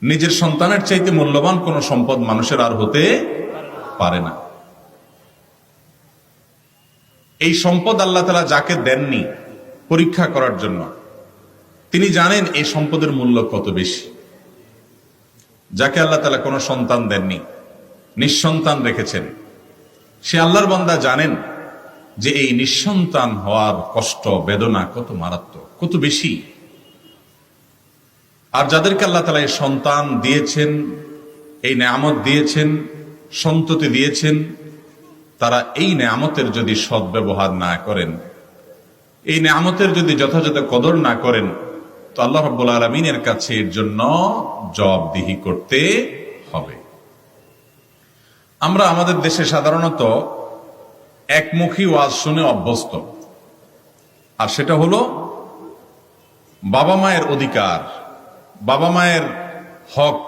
নিজের সন্তানের চাইতে মূল্যবান কোন সম্পদ মানুষের আর হতে পারে না। এই সম্পদ আল্লাহ তাআলা যাকে দেননি পরীক্ষা করার জন্য, তিনি জানেন এই সম্পদের মূল্য কত বেশি। যাকে আল্লাহ তাআলা কোনো সন্তান দেননি, নিঃসন্তান রেখেছেন, সে আল্লাহর বান্দা জানেন যে এই নিঃসন্তান হওয়ার কষ্ট বেদনা কত মারাত্মক, কত বেশি। আর যাদেরকে আল্লাহ তাআলা এই সন্তান দিয়েছেন, এই নেয়ামত দিয়েছেন, সন্ততি দিয়েছেন, তারা এই নেয়ামতের যদি সদ্ব্যবহার না করেন, এই নেয়ামতের যদি যথাযথ কদর না করেন, তো আল্লাহ রাব্বুল আলামিনের কাছে এর জন্য জবাবদিহি করতে হবে। আমরা আমাদের দেশে সাধারণত একমুখী ওয়াজ শুনে অভ্যস্ত, আর সেটা হলো বাবা মায়ের অধিকার, বাবা মায়ের হক